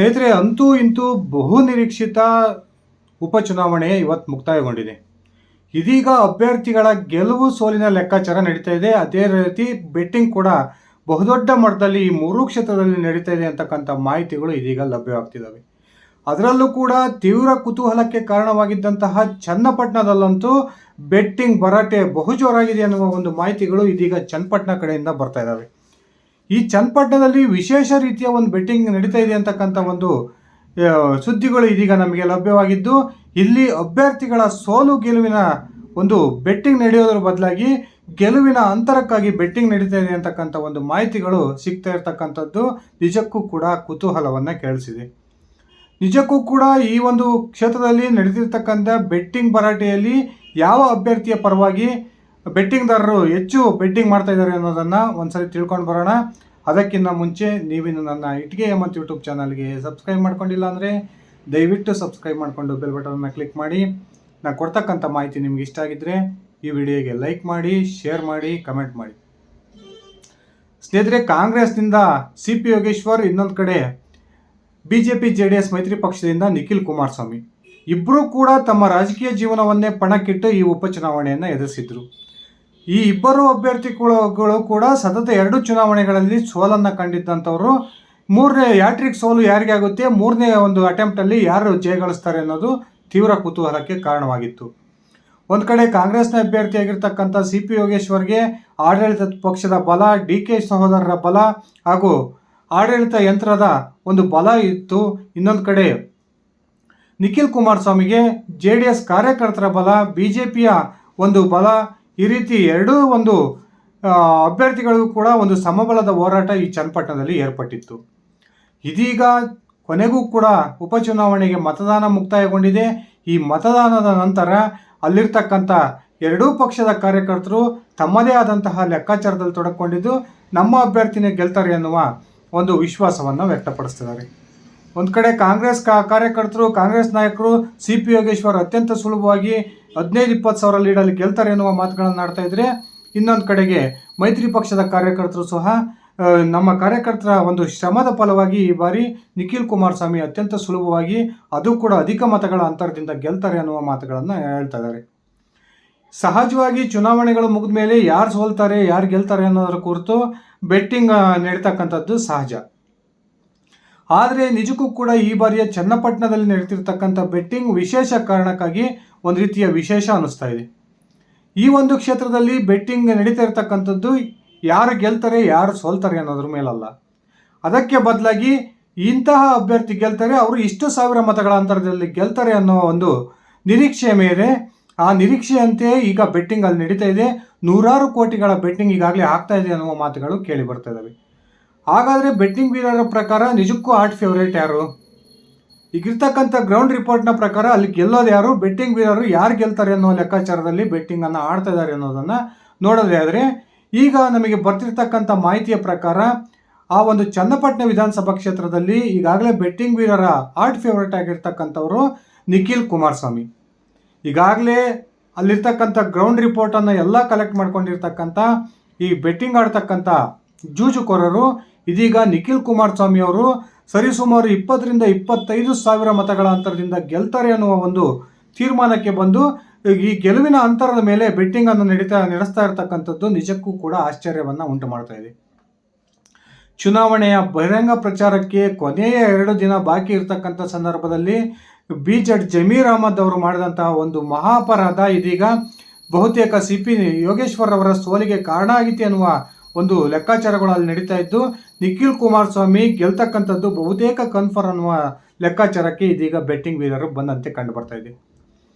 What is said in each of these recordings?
ಸ್ನೇಹಿತರೆ, ಅಂತೂ ಇಂತೂ ಬಹು ನಿರೀಕ್ಷಿತ ಉಪಚುನಾವಣೆ ಇವತ್ತು ಮುಕ್ತಾಯಗೊಂಡಿದೆ. ಇದೀಗ ಅಭ್ಯರ್ಥಿಗಳ ಗೆಲುವು ಸೋಲಿನ ಲೆಕ್ಕಾಚಾರ ನಡೀತಾ ಇದೆ. ಅದೇ ರೀತಿ ಬೆಟ್ಟಿಂಗ್ ಕೂಡ ಬಹುದೊಡ್ಡ ಮಟ್ಟದಲ್ಲಿ ಈ ಮೂರೂ ಕ್ಷೇತ್ರದಲ್ಲಿ ನಡೀತಾ ಇದೆ ಅಂತಕ್ಕಂಥ ಮಾಹಿತಿಗಳು ಇದೀಗ ಲಭ್ಯವಾಗ್ತಿದ್ದಾವೆ. ಅದರಲ್ಲೂ ಕೂಡ ತೀವ್ರ ಕುತೂಹಲಕ್ಕೆ ಕಾರಣವಾಗಿದ್ದಂತಹ ಚನ್ನಪಟ್ಟಣದಲ್ಲಂತೂ ಬೆಟ್ಟಿಂಗ್ ಭರಾಟೆ ಬಹು ಜೋರಾಗಿದೆ ಅನ್ನುವ ಒಂದು ಮಾಹಿತಿಗಳು ಇದೀಗ ಚನ್ನಪಟ್ಟಣ ಕಡೆಯಿಂದ ಬರ್ತಾ ಇದ್ದಾವೆ. ಈ ಚನ್ನಪಟ್ಟಣದಲ್ಲಿ ವಿಶೇಷ ರೀತಿಯ ಒಂದು ಬೆಟ್ಟಿಂಗ್ ನಡೀತಾ ಇದೆ ಅಂತಕ್ಕಂಥ ಒಂದು ಸುದ್ದಿಗಳು ಇದೀಗ ನಮಗೆ ಲಭ್ಯವಾಗಿದ್ದು, ಇಲ್ಲಿ ಅಭ್ಯರ್ಥಿಗಳ ಸೋಲು ಗೆಲುವಿನ ಒಂದು ಬೆಟ್ಟಿಂಗ್ ನಡೆಯೋದ್ರ ಬದಲಾಗಿ ಗೆಲುವಿನ ಅಂತರಕ್ಕಾಗಿ ಬೆಟ್ಟಿಂಗ್ ನಡೀತಾ ಇದೆ ಅಂತಕ್ಕಂಥ ಒಂದು ಮಾಹಿತಿಗಳು ಸಿಗ್ತಾ ಇರತಕ್ಕಂಥದ್ದು ನಿಜಕ್ಕೂ ಕೂಡ ಕುತೂಹಲವನ್ನು ಕೆರಳಿಸಿದೆ. ನಿಜಕ್ಕೂ ಕೂಡ ಈ ಒಂದು ಕ್ಷೇತ್ರದಲ್ಲಿ ನಡೆದಿರ್ತಕ್ಕಂಥ ಬೆಟ್ಟಿಂಗ್ ಭರಾಟೆಯಲ್ಲಿ ಯಾವ ಅಭ್ಯರ್ಥಿಯ ಪರವಾಗಿ ಬೆಟ್ಟಿಂಗ್ದಾರರು ಹೆಚ್ಚು ಬೆಟ್ಟಿಂಗ್ ಮಾಡ್ತಾ ಇದ್ದಾರೆ ಅನ್ನೋದನ್ನು ಒಂದ್ಸರಿ ತಿಳ್ಕೊಂಡು ಬರೋಣ. ಅದಕ್ಕಿಂತ ಮುಂಚೆ ನೀವಿನ್ನು ನನ್ನ ಇಟ್ಗೆ ಹೇಮಂತ್ ಯೂಟ್ಯೂಬ್ ಚಾನಲ್ಗೆ ಸಬ್ಸ್ಕ್ರೈಬ್ ಮಾಡ್ಕೊಂಡಿಲ್ಲ ಅಂದರೆ ದಯವಿಟ್ಟು ಸಬ್ಸ್ಕ್ರೈಬ್ ಮಾಡಿಕೊಂಡು ಬೆಲ್ ಬಟನ್ನ ಕ್ಲಿಕ್ ಮಾಡಿ. ನಾನು ಕೊಡ್ತಕ್ಕಂಥ ಮಾಹಿತಿ ನಿಮ್ಗೆ ಇಷ್ಟ ಆಗಿದ್ದರೆ ಈ ವಿಡಿಯೋಗೆ ಲೈಕ್ ಮಾಡಿ, ಶೇರ್ ಮಾಡಿ, ಕಮೆಂಟ್ ಮಾಡಿ. ಸ್ನೇಹಿತರೆ, ಕಾಂಗ್ರೆಸ್ನಿಂದ CP ಯೋಗೇಶ್ವರ್, ಇನ್ನೊಂದು ಕಡೆ BJP JDS ಮೈತ್ರಿ ಪಕ್ಷದಿಂದ ನಿಖಿಲ್ ಕುಮಾರಸ್ವಾಮಿ ಇಬ್ಬರೂ ಕೂಡ ತಮ್ಮ ರಾಜಕೀಯ ಜೀವನವನ್ನೇ ಪಣಕ್ಕಿಟ್ಟು ಈ ಉಪಚುನಾವಣೆಯನ್ನು ಎದುರಿಸಿದ್ರು. ಈ ಇಬ್ಬರು ಅಭ್ಯರ್ಥಿಗಳು ಕೂಡ ಸತತ 2 ಚುನಾವಣೆಗಳಲ್ಲಿ ಸೋಲನ್ನು ಕಂಡಿದ್ದಂಥವರು. ಮೂರನೇ ಹ್ಯಾಟ್ರಿಕ್ ಸೋಲು ಯಾರಿಗೆ ಆಗುತ್ತೆ, ಮೂರನೇ ಒಂದು ಅಟೆಂಪ್ಟಲ್ಲಿ ಯಾರು ಜಯಗಳಿಸ್ತಾರೆ ಅನ್ನೋದು ತೀವ್ರ ಕುತೂಹಲಕ್ಕೆ ಕಾರಣವಾಗಿತ್ತು. ಒಂದು ಕಡೆ ಕಾಂಗ್ರೆಸ್ನ ಅಭ್ಯರ್ಥಿಯಾಗಿರ್ತಕ್ಕಂಥ CP ಯೋಗೇಶ್ವರ್ಗೆ ಆಡಳಿತ ಪಕ್ಷದ ಬಲ, DK ಸಹೋದರರ ಬಲ ಹಾಗೂ ಆಡಳಿತ ಯಂತ್ರದ ಒಂದು ಬಲ ಇತ್ತು. ಇನ್ನೊಂದು ಕಡೆ ನಿಖಿಲ್ ಕುಮಾರಸ್ವಾಮಿಗೆ JDS ಕಾರ್ಯಕರ್ತರ ಬಲ, BJPಯ ಒಂದು ಬಲ, ಈ ರೀತಿ ಎರಡೂ ಒಂದು ಅಭ್ಯರ್ಥಿಗಳಿಗೂ ಕೂಡ ಒಂದು ಸಮಬಲದ ಹೋರಾಟ ಈ ಚನ್ನಪಟ್ಟಣದಲ್ಲಿ ಏರ್ಪಟ್ಟಿತ್ತು. ಇದೀಗ ಕೊನೆಗೂ ಕೂಡ ಉಪಚುನಾವಣೆಗೆ ಮತದಾನ ಮುಕ್ತಾಯಗೊಂಡಿದೆ. ಈ ಮತದಾನದ ನಂತರ ಅಲ್ಲಿರ್ತಕ್ಕಂಥ ಎರಡೂ ಪಕ್ಷದ ಕಾರ್ಯಕರ್ತರು ತಮ್ಮದೇ ಆದಂತಹ ಲೆಕ್ಕಾಚಾರದಲ್ಲಿ ತೊಡಕೊಂಡಿದ್ದು ನಮ್ಮ ಅಭ್ಯರ್ಥಿನೇ ಗೆಲ್ತಾರೆ ಎನ್ನುವ ಒಂದು ವಿಶ್ವಾಸವನ್ನು ವ್ಯಕ್ತಪಡಿಸ್ತಿದ್ದಾರೆ. ಒಂದು ಕಡೆ ಕಾಂಗ್ರೆಸ್ ಕಾರ್ಯಕರ್ತರು, ಕಾಂಗ್ರೆಸ್ ನಾಯಕರು CP ಯೋಗೇಶ್ವರ್ ಅತ್ಯಂತ ಸುಲಭವಾಗಿ 15-20 ಸಾವಿರ ಲೀಡಲ್ಲಿ ಗೆಲ್ತಾರೆ ಎನ್ನುವ ಮಾತುಗಳನ್ನು ಆಡ್ತಾ ಇದ್ರೆ, ಇನ್ನೊಂದು ಕಡೆಗೆ ಮೈತ್ರಿ ಪಕ್ಷದ ಕಾರ್ಯಕರ್ತರು ಸಹ ನಮ್ಮ ಕಾರ್ಯಕರ್ತರ ಒಂದು ಶ್ರಮದ ಫಲವಾಗಿ ಈ ಬಾರಿ ನಿಖಿಲ್ ಕುಮಾರಸ್ವಾಮಿ ಅತ್ಯಂತ ಸುಲಭವಾಗಿ, ಅದು ಕೂಡ ಅಧಿಕ ಮತಗಳ ಅಂತರದಿಂದ ಗೆಲ್ತಾರೆ ಅನ್ನುವ ಮಾತುಗಳನ್ನು ಹೇಳ್ತಾ ಇದ್ದಾರೆ. ಸಹಜವಾಗಿ ಚುನಾವಣೆಗಳು ಮುಗಿದ ಮೇಲೆ ಯಾರು ಸೋಲ್ತಾರೆ, ಯಾರು ಗೆಲ್ತಾರೆ ಅನ್ನೋದರ ಕುರಿತು ಬೆಟ್ಟಿಂಗ್ ನಡೀತಕ್ಕಂಥದ್ದು ಸಹಜ. ಆದರೆ ನಿಜಕ್ಕೂ ಕೂಡ ಈ ಬಾರಿಯ ಚನ್ನಪಟ್ಟಣದಲ್ಲಿ ನಡೀತಿರ್ತಕ್ಕಂಥ ಬೆಟ್ಟಿಂಗ್ ವಿಶೇಷ ಕಾರಣಕ್ಕಾಗಿ ಒಂದು ರೀತಿಯ ವಿಶೇಷ ಅನ್ನಿಸ್ತಾ ಇದೆ. ಈ ಒಂದು ಕ್ಷೇತ್ರದಲ್ಲಿ ಬೆಟ್ಟಿಂಗ್ ನಡೀತಾ ಇರ್ತಕ್ಕಂಥದ್ದು ಯಾರು ಗೆಲ್ತಾರೆ, ಯಾರು ಸೋಲ್ತಾರೆ ಅನ್ನೋದ್ರ ಮೇಲಲ್ಲ. ಅದಕ್ಕೆ ಬದಲಾಗಿ ಇಂತಹ ಅಭ್ಯರ್ಥಿ ಗೆಲ್ತಾರೆ, ಅವರು ಇಷ್ಟು ಸಾವಿರ ಮತಗಳ ಅಂತರದಲ್ಲಿ ಗೆಲ್ತಾರೆ ಅನ್ನೋ ಒಂದು ನಿರೀಕ್ಷೆಯ ಮೇಲೆ, ಆ ನಿರೀಕ್ಷೆಯಂತೆ ಈಗ ಬೆಟ್ಟಿಂಗ್ ಅಲ್ಲಿ ನಡೀತಾ ಇದೆ. ನೂರಾರು ಕೋಟಿಗಳ ಬೆಟ್ಟಿಂಗ್ ಈಗಾಗಲೇ ಆಗ್ತಾ ಇದೆ ಅನ್ನುವ ಮಾತುಗಳು ಕೇಳಿ ಬರ್ತಾ ಇದ್ದಾವೆ. ಹಾಗಾದರೆ ಬೆಟ್ಟಿಂಗ್ ವೀರರ ಪ್ರಕಾರ ನಿಜಕ್ಕೂ ಆರ್ಟ್ ಫೇವರೇಟ್ ಯಾರು? ಈಗಿರ್ತಕ್ಕಂಥ ಗ್ರೌಂಡ್ ರಿಪೋರ್ಟ್ನ ಪ್ರಕಾರ ಅಲ್ಲಿ ಗೆಲ್ಲೋದು ಯಾರು, ಬೆಟ್ಟಿಂಗ್ ವೀರರು ಯಾರು ಗೆಲ್ತಾರೆ ಅನ್ನೋ ಲೆಕ್ಕಾಚಾರದಲ್ಲಿ ಬೆಟ್ಟಿಂಗನ್ನು ಆಡ್ತಾ ಇದ್ದಾರೆ ಅನ್ನೋದನ್ನು ನೋಡೋದೇ ಆದರೆ, ಈಗ ನಮಗೆ ಬರ್ತಿರ್ತಕ್ಕಂಥ ಮಾಹಿತಿಯ ಪ್ರಕಾರ ಆ ಒಂದು ಚನ್ನಪಟ್ಟಣ ವಿಧಾನಸಭಾ ಕ್ಷೇತ್ರದಲ್ಲಿ ಈಗಾಗಲೇ ಬೆಟ್ಟಿಂಗ್ ವೀರರ ಆರ್ಟ್ ಫೇವರೇಟ್ ಆಗಿರ್ತಕ್ಕಂಥವರು ನಿಖಿಲ್ ಕುಮಾರಸ್ವಾಮಿ. ಈಗಾಗಲೇ ಅಲ್ಲಿರ್ತಕ್ಕಂಥ ಗ್ರೌಂಡ್ ರಿಪೋರ್ಟನ್ನು ಎಲ್ಲ ಕಲೆಕ್ಟ್ ಮಾಡ್ಕೊಂಡಿರ್ತಕ್ಕಂಥ ಈ ಬೆಟ್ಟಿಂಗ್ ಆಡ್ತಕ್ಕಂಥ ಜೂಜುಕೋರರು ಇದೀಗ ನಿಖಿಲ್ ಕುಮಾರಸ್ವಾಮಿ ಅವರು ಸರಿಸುಮಾರು 20-25 ಸಾವಿರ ಮತಗಳ ಅಂತರದಿಂದ ಗೆಲ್ತಾರೆ ಅನ್ನುವ ಒಂದು ತೀರ್ಮಾನಕ್ಕೆ ಬಂದು ಈ ಗೆಲುವಿನ ಅಂತರದ ಮೇಲೆ ಬೆಟ್ಟಿಂಗನ್ನು ನಡೆಸ್ತಾ ಇರತಕ್ಕಂಥದ್ದು ನಿಜಕ್ಕೂ ಕೂಡ ಆಶ್ಚರ್ಯವನ್ನು ಉಂಟು ಮಾಡ್ತಾ ಇದೆ. ಚುನಾವಣೆಯ ಬಹಿರಂಗ ಪ್ರಚಾರಕ್ಕೆ ಕೊನೆಯ 2 ದಿನ ಬಾಕಿ ಇರತಕ್ಕಂಥ ಸಂದರ್ಭದಲ್ಲಿ ಜಡ್ ಜಮೀರ್ ಅಹಮದ್ ಅವರು ಮಾಡಿದಂತಹ ಒಂದು ಮಹಾಪರಾಧ ಇದೀಗ ಬಹುತೇಕ CP ಯೋಗೇಶ್ವರ್ ಅವರ ಸೋಲಿಗೆ ಕಾರಣ ಆಗಿತ್ತು ಅನ್ನುವ ಒಂದು ಲೆಕ್ಕಾಚಾರಗಳು ಅಲ್ಲಿ ನಡೀತಾ ಇದ್ದು, ನಿಖಿಲ್ ಕುಮಾರಸ್ವಾಮಿ ಗೆಲ್ತಕ್ಕಂಥದ್ದು ಬಹುತೇಕ ಕನ್ಫರ್ಮ್ ಅನ್ನುವ ಲೆಕ್ಕಾಚಾರಕ್ಕೆ ಇದೀಗ ಬೆಟ್ಟಿಂಗ್ ವೀರರು ಬಂದಂತೆ ಕಂಡು ಬರ್ತಾ ಇದೆ.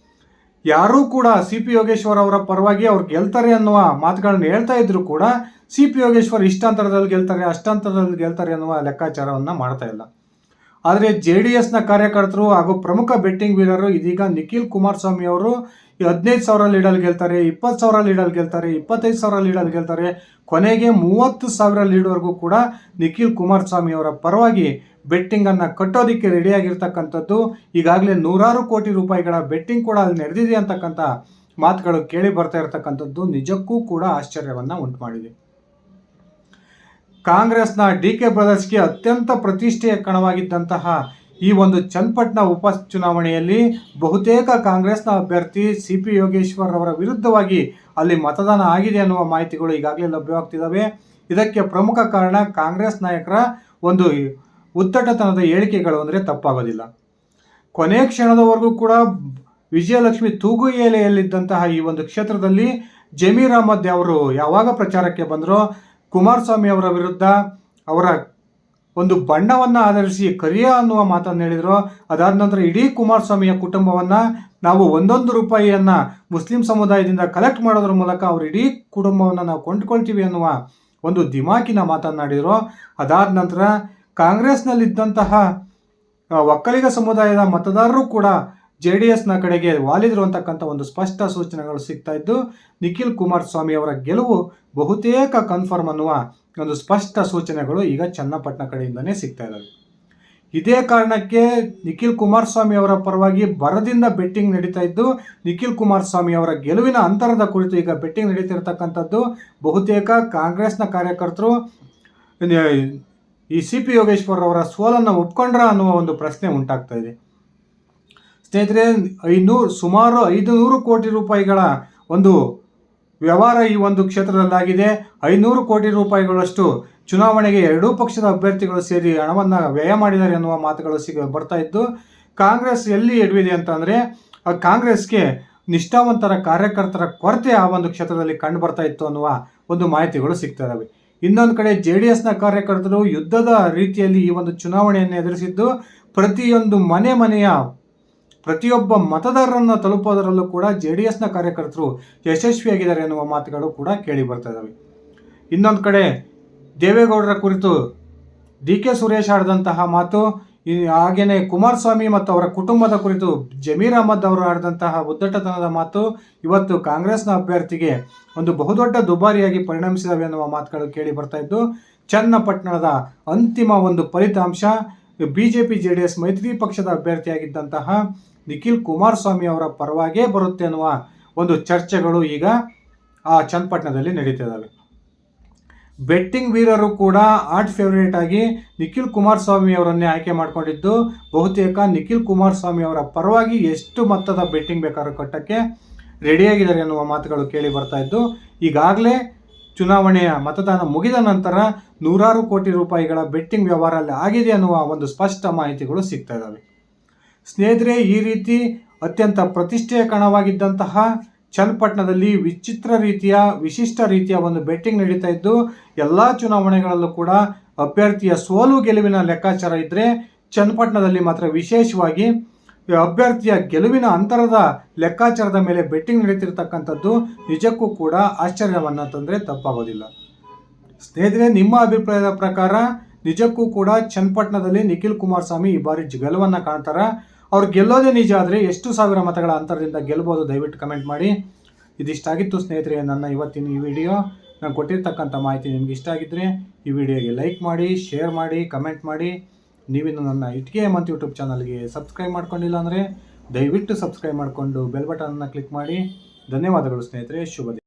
ಯಾರೂ ಕೂಡ CP ಯೋಗೇಶ್ವರ್ ಅವರ ಪರವಾಗಿ ಅವ್ರು ಗೆಲ್ತಾರೆ ಅನ್ನುವ ಮಾತುಗಳನ್ನು ಹೇಳ್ತಾ ಇದ್ರು ಕೂಡ CP ಯೋಗೇಶ್ವರ್ ಇಷ್ಟಾಂತರದಲ್ಲಿ ಗೆಲ್ತಾರೆ, ಅಷ್ಟಾಂತರದಲ್ಲಿ ಗೆಲ್ತಾರೆ ಅನ್ನುವ ಲೆಕ್ಕಾಚಾರವನ್ನು ಮಾಡ್ತಾ ಇಲ್ಲ. ಆದರೆ JDSನ ಕಾರ್ಯಕರ್ತರು ಹಾಗೂ ಪ್ರಮುಖ ಬೆಟ್ಟಿಂಗ್ ವೀರರು ಇದೀಗ ನಿಖಿಲ್ ಕುಮಾರಸ್ವಾಮಿ ಅವರು 15,000 ಲೀಡಲ್ಲಿ ಗೆಲ್ತಾರೆ, 20,000 ಲೀಡಲ್ಲಿ ಗೆಲ್ತಾರೆ, 25,000 ಲೀಡಲ್ಲಿ ಗೆಲ್ತಾರೆ, ಕೊನೆಗೆ 30,000 ಲೀಡ್ವರೆಗೂ ಕೂಡ ನಿಖಿಲ್ ಕುಮಾರಸ್ವಾಮಿ ಅವರ ಪರವಾಗಿ ಬೆಟ್ಟಿಂಗನ್ನು ಕಟ್ಟೋದಕ್ಕೆ ರೆಡಿಯಾಗಿರ್ತಕ್ಕಂಥದ್ದು. ಈಗಾಗಲೇ ನೂರಾರು ಕೋಟಿ ರೂಪಾಯಿಗಳ ಬೆಟ್ಟಿಂಗ್ ಕೂಡ ಅಲ್ಲಿ ನಡೆದಿದೆ ಅಂತಕ್ಕಂಥ ಮಾತುಗಳು ಕೇಳಿ ಬರ್ತಾ ಇರತಕ್ಕಂಥದ್ದು ನಿಜಕ್ಕೂ ಕೂಡ ಆಶ್ಚರ್ಯವನ್ನು ಉಂಟು ಮಾಡಿದೆ. ಕಾಂಗ್ರೆಸ್ನ DK ಬ್ರದರ್ಸ್ಗೆ ಅತ್ಯಂತ ಪ್ರತಿಷ್ಠೆಯ ಕಣವಾಗಿದ್ದಂತಹ ಈ ಒಂದು ಚನ್ನಪಟ್ಟಣ ಉಪಚುನಾವಣೆಯಲ್ಲಿ ಬಹುತೇಕ ಕಾಂಗ್ರೆಸ್ನ ಅಭ್ಯರ್ಥಿ CP ಯೋಗೇಶ್ವರ್ ಅವರ ವಿರುದ್ಧವಾಗಿ ಅಲ್ಲಿ ಮತದಾನ ಆಗಿದೆ ಅನ್ನುವ ಮಾಹಿತಿಗಳು ಈಗಾಗಲೇ ಲಭ್ಯವಾಗ್ತಿದ್ದಾವೆ. ಇದಕ್ಕೆ ಪ್ರಮುಖ ಕಾರಣ ಕಾಂಗ್ರೆಸ್ ನಾಯಕರ ಒಂದು ಉದ್ದಟತನದ ಹೇಳಿಕೆಗಳು ಅಂದರೆ ತಪ್ಪಾಗೋದಿಲ್ಲ. ಕೊನೆ ಕ್ಷಣದವರೆಗೂ ಕೂಡ ವಿಜಯಲಕ್ಷ್ಮಿ ತೂಗುಏಲೆಯಲ್ಲಿದ್ದಂತಹ ಈ ಒಂದು ಕ್ಷೇತ್ರದಲ್ಲಿ ಜಮೀರ್ ಅಹಮದ್ ಅವರು ಯಾವಾಗ ಪ್ರಚಾರಕ್ಕೆ ಬಂದರೋ ಕುಮಾರಸ್ವಾಮಿ ಅವರ ವಿರುದ್ಧ ಅವರ ಒಂದು ಬಣ್ಣವನ್ನು ಆಧರಿಸಿ ಕರಿಯ ಅನ್ನುವ ಮಾತನ್ನು ಹೇಳಿದರು. ಅದಾದ ನಂತರ ಇಡೀ ಕುಮಾರಸ್ವಾಮಿಯ ಕುಟುಂಬವನ್ನು ನಾವು 1 ರೂಪಾಯಿಯನ್ನು ಮುಸ್ಲಿಂ ಸಮುದಾಯದಿಂದ ಕಲೆಕ್ಟ್ ಮಾಡೋದ್ರ ಮೂಲಕ ಅವ್ರ ಇಡೀ ಕುಟುಂಬವನ್ನು ನಾವು ಕೊಂಡ್ಕೊಳ್ತೀವಿ ಅನ್ನುವ ಒಂದು ದಿಮಾಕಿನ ಮಾತನಾಡಿದರು. ಅದಾದ ನಂತರ ಕಾಂಗ್ರೆಸ್ನಲ್ಲಿದ್ದಂತಹ ಒಕ್ಕಲಿಗ ಸಮುದಾಯದ ಮತದಾರರು ಕೂಡ JDSನ ಕಡೆಗೆ ವಾಲಿದ್ರು ಅಂತಕ್ಕಂಥ ಒಂದು ಸ್ಪಷ್ಟ ಸೂಚನೆಗಳು ಸಿಗ್ತಾ ಇದ್ದು ನಿಖಿಲ್ ಕುಮಾರಸ್ವಾಮಿ ಅವರ ಗೆಲುವು ಬಹುತೇಕ ಕನ್ಫರ್ಮ್ ಅನ್ನುವ ಒಂದು ಸ್ಪಷ್ಟ ಸೂಚನೆಗಳು ಈಗ ಚನ್ನಪಟ್ಟಣ ಕಡೆಯಿಂದನೇ ಸಿಗ್ತಾ ಇದ್ದಾವೆ. ಇದೇ ಕಾರಣಕ್ಕೆ ನಿಖಿಲ್ ಕುಮಾರಸ್ವಾಮಿ ಅವರ ಪರವಾಗಿ ಬರದಿಂದ ಬೆಟ್ಟಿಂಗ್ ನಡೀತಾ ಇದ್ದು ನಿಖಿಲ್ ಕುಮಾರಸ್ವಾಮಿ ಅವರ ಗೆಲುವಿನ ಅಂತರದ ಕುರಿತು ಈಗ ಬೆಟ್ಟಿಂಗ್ ನಡೀತಿರ್ತಕ್ಕಂಥದ್ದು ಬಹುತೇಕ ಕಾಂಗ್ರೆಸ್ನ ಕಾರ್ಯಕರ್ತರು ಈ CP ಯೋಗೇಶ್ವರ್ ಅವರ ಸೋಲನ್ನು ಒಪ್ಕೊಂಡ್ರ ಅನ್ನುವ ಒಂದು ಪ್ರಶ್ನೆ ಉಂಟಾಗ್ತಾ ಇದೆ. ಸ್ನೇಹಿತರೆ, ಸುಮಾರು 500 ಕೋಟಿ ರೂಪಾಯಿಗಳ ಒಂದು ವ್ಯವಹಾರ ಈ ಒಂದು ಕ್ಷೇತ್ರದಲ್ಲಾಗಿದೆ. 500 ಕೋಟಿ ರೂಪಾಯಿಗಳಷ್ಟು ಚುನಾವಣೆಗೆ ಎರಡೂ ಪಕ್ಷದ ಅಭ್ಯರ್ಥಿಗಳು ಸೇರಿ ಹಣವನ್ನು ವ್ಯಯ ಮಾಡಿದ್ದಾರೆ ಅನ್ನುವ ಮಾತುಗಳು ಬರ್ತಾ ಇದ್ದು ಕಾಂಗ್ರೆಸ್ ಎಲ್ಲಿ ಎಡವಿದೆ ಅಂತಂದರೆ ಕಾಂಗ್ರೆಸ್ಗೆ ನಿಷ್ಠಾವಂತರ ಕಾರ್ಯಕರ್ತರ ಕೊರತೆ ಆ ಒಂದು ಕ್ಷೇತ್ರದಲ್ಲಿ ಕಂಡು ಬರ್ತಾ ಇತ್ತು ಅನ್ನುವ ಒಂದು ಮಾಹಿತಿಗಳು ಸಿಗ್ತಾ ಇದ್ದಾವೆ. ಇನ್ನೊಂದು ಕಡೆ JDSನ ಕಾರ್ಯಕರ್ತರು ಯುದ್ಧದ ರೀತಿಯಲ್ಲಿ ಈ ಒಂದು ಚುನಾವಣೆಯನ್ನು ಎದುರಿಸಿದ್ದು ಪ್ರತಿಯೊಂದು ಮನೆಯ ಪ್ರತಿಯೊಬ್ಬ ಮತದಾರರನ್ನು ತಲುಪೋದರಲ್ಲೂ ಕೂಡ JDSನ ಕಾರ್ಯಕರ್ತರು ಯಶಸ್ವಿಯಾಗಿದ್ದಾರೆ ಎನ್ನುವ ಮಾತುಗಳು ಕೂಡ ಕೇಳಿ ಬರ್ತಾ ಇದ್ದಾವೆ. ಇನ್ನೊಂದು ಕಡೆ ದೇವೇಗೌಡರ ಕುರಿತು DK ಸುರೇಶ್ ಆಡಿದಂತಹ ಮಾತು, ಹಾಗೆಯೇ ಕುಮಾರಸ್ವಾಮಿ ಮತ್ತು ಅವರ ಕುಟುಂಬದ ಕುರಿತು ಜಮೀರ್ ಅಹಮದ್ ಅವರು ಆಡಿದಂತಹ ಉದ್ದಟತನದ ಮಾತು ಇವತ್ತು ಕಾಂಗ್ರೆಸ್ನ ಅಭ್ಯರ್ಥಿಗೆ ಒಂದು ಬಹುದೊಡ್ಡ ದುಬಾರಿಯಾಗಿ ಪರಿಣಮಿಸಿದವೆ ಎನ್ನುವ ಮಾತುಗಳು ಕೇಳಿ ಬರ್ತಾ ಇದ್ದು ಚನ್ನಪಟ್ಟಣದ ಅಂತಿಮ ಒಂದು ಫಲಿತಾಂಶ BJP JDS ಮೈತ್ರಿ ಪಕ್ಷದ ಅಭ್ಯರ್ಥಿಯಾಗಿದ್ದಂತಹ ನಿಖಿಲ್ ಕುಮಾರಸ್ವಾಮಿ ಅವರ ಪರವಾಗೇ ಬರುತ್ತೆ ಅನ್ನುವ ಒಂದು ಚರ್ಚೆಗಳು ಈಗ ಆ ಚನ್ನಪಟ್ಟಣದಲ್ಲಿ ನಡೀತಿದ್ದಾವೆ. ಬೆಟ್ಟಿಂಗ್ ವೀರರು ಕೂಡ ಆಟ್ ಫೇವರೇಟ್ ಆಗಿ ನಿಖಿಲ್ ಕುಮಾರಸ್ವಾಮಿ ಅವರನ್ನೇ ಆಯ್ಕೆ ಮಾಡಿಕೊಂಡಿದ್ದು ಬಹುತೇಕ ನಿಖಿಲ್ ಕುಮಾರಸ್ವಾಮಿ ಅವರ ಪರವಾಗಿ ಎಷ್ಟು ಮೊತ್ತದ ಬೆಟ್ಟಿಂಗ್ ಬೇಕಾದ್ರೂ ಕಟ್ಟಕ್ಕೆ ರೆಡಿಯಾಗಿದ್ದಾರೆ ಅನ್ನುವ ಮಾತುಗಳು ಕೇಳಿ ಬರ್ತಾ ಇದ್ದು ಈಗಾಗಲೇ ಚುನಾವಣೆಯ ಮತದಾನ ಮುಗಿದ ನಂತರ 100 ಕೋಟಿ ರೂಪಾಯಿಗಳ ಬೆಟ್ಟಿಂಗ್ ವ್ಯವಹಾರ ಅಲ್ಲಿ ಆಗಿದೆ ಅನ್ನುವ ಒಂದು ಸ್ಪಷ್ಟ ಮಾಹಿತಿಗಳು ಸಿಗ್ತಾ ಇದ್ದಾವೆ. ಸ್ನೇಹಿತರೆ, ಈ ರೀತಿ ಅತ್ಯಂತ ಪ್ರತಿಷ್ಠೆಯ ಕಣವಾಗಿದ್ದಂತಹ ಚನ್ನಪಟ್ಟಣದಲ್ಲಿ ವಿಶಿಷ್ಟ ರೀತಿಯ ಒಂದು ಬೆಟ್ಟಿಂಗ್ ನಡೀತಾ ಇದ್ದು ಎಲ್ಲ ಚುನಾವಣೆಗಳಲ್ಲೂ ಕೂಡ ಅಭ್ಯರ್ಥಿಯ ಸೋಲು ಗೆಲುವಿನ ಲೆಕ್ಕಾಚಾರ ಇದ್ದರೆ ಚನ್ನಪಟ್ಟಣದಲ್ಲಿ ಮಾತ್ರ ವಿಶೇಷವಾಗಿ ಅಭ್ಯರ್ಥಿಯ ಗೆಲುವಿನ ಅಂತರದ ಲೆಕ್ಕಾಚಾರದ ಮೇಲೆ ಬೆಟ್ಟಿಂಗ್ ನಡೀತಿರ್ತಕ್ಕಂಥದ್ದು ನಿಜಕ್ಕೂ ಕೂಡ ಆಶ್ಚರ್ಯವನ್ನು ತಂದರೆ ತಪ್ಪಾಗೋದಿಲ್ಲ. ಸ್ನೇಹಿತರೆ, ನಿಮ್ಮ ಅಭಿಪ್ರಾಯದ ಪ್ರಕಾರ ನಿಜಕ್ಕೂ ಕೂಡ ಚನ್ನಪಟ್ಟಣದಲ್ಲಿ ನಿಖಿಲ್ ಕುಮಾರಸ್ವಾಮಿ ಈ ಬಾರಿ ಗೆಲುವನ್ನು ಕಾಣ್ತಾರ? ಅವ್ರು ಗೆಲ್ಲೋದೇ ನಿಜ ಆದರೆ ಎಷ್ಟು ಸಾವಿರ ಮತಗಳ ಅಂತರದಿಂದ ಗೆಲ್ಬೋದು? ದಯವಿಟ್ಟು ಕಮೆಂಟ್ ಮಾಡಿ. ಇದಿಷ್ಟಾಗಿತ್ತು ಸ್ನೇಹಿತರೆ ನನ್ನ ಇವತ್ತಿನ ಈ ವಿಡಿಯೋ. ನಾನು ಕೊಟ್ಟಿರ್ತಕ್ಕಂಥ ಮಾಹಿತಿ ನಿಮ್ಗೆ ಇಷ್ಟ ಆಗಿದ್ದರೆ ಈ ವಿಡಿಯೋಗೆ ಲೈಕ್ ಮಾಡಿ, ಶೇರ್ ಮಾಡಿ, ಕಮೆಂಟ್ ಮಾಡಿ. ನೀವಿನ್ನು ನನ್ನ ಇಟ್ಕೆ ಹೇಮಂತ್ ಯೂಟ್ಯೂಬ್ ಚಾನಲ್ಗೆ ಸಬ್ಸ್ಕ್ರೈಬ್ ಮಾಡ್ಕೊಂಡಿಲ್ಲ ಅಂದರೆ ದಯವಿಟ್ಟು ಸಬ್ಸ್ಕ್ರೈಬ್ ಮಾಡಿಕೊಂಡು ಬೆಲ್ ಬಟನನ್ನು ಕ್ಲಿಕ್ ಮಾಡಿ. ಧನ್ಯವಾದಗಳು ಸ್ನೇಹಿತರೆ. ಶುಭ ದಿನ.